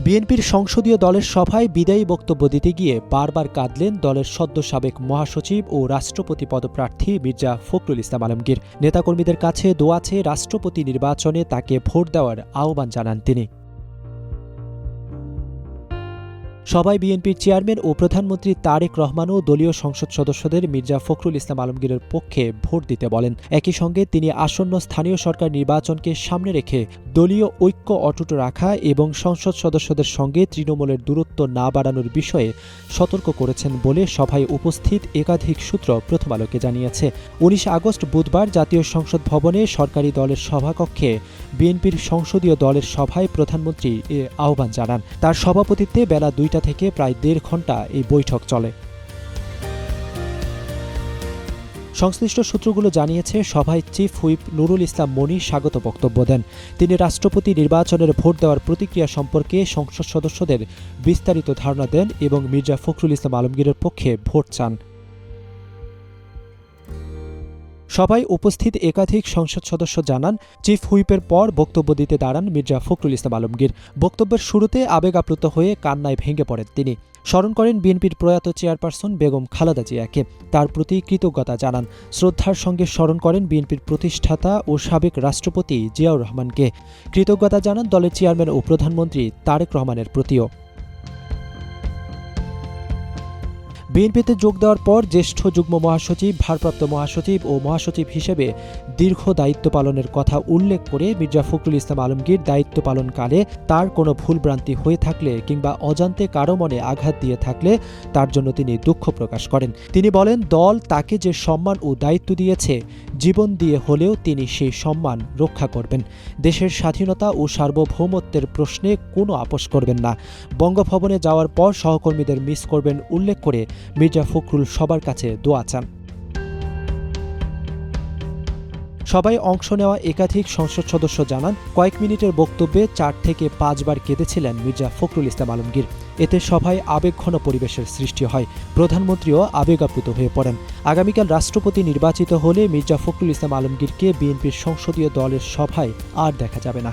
বিএনপির সংসদীয় দলের সভায় বিদায়ী বক্তব্য দিতে গিয়ে বারবার কাঁদলেন দলের সদ্য সাবেক মহাসচিব ও রাষ্ট্রপতি পদপ্রার্থী মির্জা ফখরুল ইসলাম আলমগীর। নেতাকর্মীদের কাছে দোয়া চেয়ে রাষ্ট্রপতি নির্বাচনে তাকে ভোট দেওয়ার আহ্বান জানান তিনি। সভায় বিএনপির চেয়ারম্যান ও প্রধানমন্ত্রী তারেক রহমানও দলীয় সংসদ সদস্যদের মির্জা ফখরুল ইসলাম আলমগীরের পক্ষে ভোট দিতে বলেন। একই সঙ্গে তিনি আসন্ন স্থানীয় সরকার নির্বাচনকে সামনে রেখে দলীয় ঐক্য অটুট রাখা এবং সংসদ সদস্যদের সঙ্গে তৃণমূলের দূরত্ব না বাড়ানোর বিষয়ে সতর্ক করেছেন বলে সভায় উপস্থিত একাধিক সূত্র প্রথম আলোকে জানিয়েছে। ১৯ আগস্ট বুধবার জাতীয় সংসদ ভবনে সরকারি দলের সভাকক্ষে বিএনপির সংসদীয় দলের সভায় প্রধানমন্ত্রী এ আহ্বান জানান। তার সভাপতিত্বে বেলা ২টা থেকে প্রায় ১.৫ ঘণ্টা এই বৈঠক চলে। সংশ্লিষ্ট সূত্রগুলো জানিয়েছে, সভায় চিফ হুইপ নুরুল ইসলাম মনি স্বাগত বক্তব্য দেন। তিনি রাষ্ট্রপতি নির্বাচনের ভোট দেওয়ার প্রতিক্রিয়া সম্পর্কে সংসদ সদস্যদের বিস্তারিত ধারণা দেন এবং মির্জা ফখরুল ইসলাম আলমগীরের পক্ষে ভোট চান। সভায় উপস্থিত একাধিক সংসদ সদস্য জানান, চিফ হুইপের পর বক্তব্য দিতে দাঁড়ান মির্জা ফখরুল ইসলাম আলমগীর। বক্তব্যের শুরুতে আবেগ আপ্লুত হয়ে কান্নায় ভেঙে পড়েন তিনি। স্মরণ করেন বিএনপির প্রয়াত চেয়ারপারসন বেগম খালেদা জিয়াকে, তার প্রতি কৃতজ্ঞতা জানান। শ্রদ্ধার সঙ্গে স্মরণ করেন বিএনপির প্রতিষ্ঠাতা ও সাবেক রাষ্ট্রপতি জিয়াউর রহমানকে। কৃতজ্ঞতা জানান দলের চেয়ারম্যান ও প্রধানমন্ত্রী তারেক রহমানের প্রতিও। বিএনপিতে যোগ দেওয়ার পর জ্যেষ্ঠ যুগ্ম মহাসচিব, ভারপ্রাপ্ত মহাসচিব ও মহাসচিব হিসেবে দীর্ঘ দায়িত্ব পালনের কথা উল্লেখ করে মির্জা ফখরুল ইসলাম আলমগীর দায়িত্ব পালনকালে তার কোনো ভুলভ্রান্তি হয়ে থাকলে কিংবা অজান্তে কারো মনে আঘাত দিয়ে থাকলে তার জন্য তিনি দুঃখ প্রকাশ করেন। তিনি বলেন, দল তাকে যে সম্মান ও দায়িত্ব দিয়েছে, জীবন দিয়ে হলেও তিনি সেই সম্মান রক্ষা করবেন। দেশের স্বাধীনতা ও সার্বভৌমত্বের প্রশ্নে কোনো আপোষ করবেন না। বঙ্গভবনে যাওয়ার পর সহকর্মীদের মিস করবেন উল্লেখ করে মির্জা ফখরুল সবার কাছে দোয়া চান। সবাই অংশ নেওয়া একাধিক সংসদ সদস্য জানান, কয়েক মিনিটের বক্তব্যে ৪ থেকে ৫ বার কেঁদেছিলেন মির্জা ফখরুল ইসলাম আলমগীর। এতে সভায় আবেগঘন পরিবেশের সৃষ্টি হয়। প্রধানমন্ত্রীও আবেগাপ্লুত হয়ে পড়েন। আগামীকাল রাষ্ট্রপতি নির্বাচিত হলে মির্জা ফখরুল ইসলাম আলমগীরকে বিএনপির সংসদীয় দলের সভায় আর দেখা যাবে না।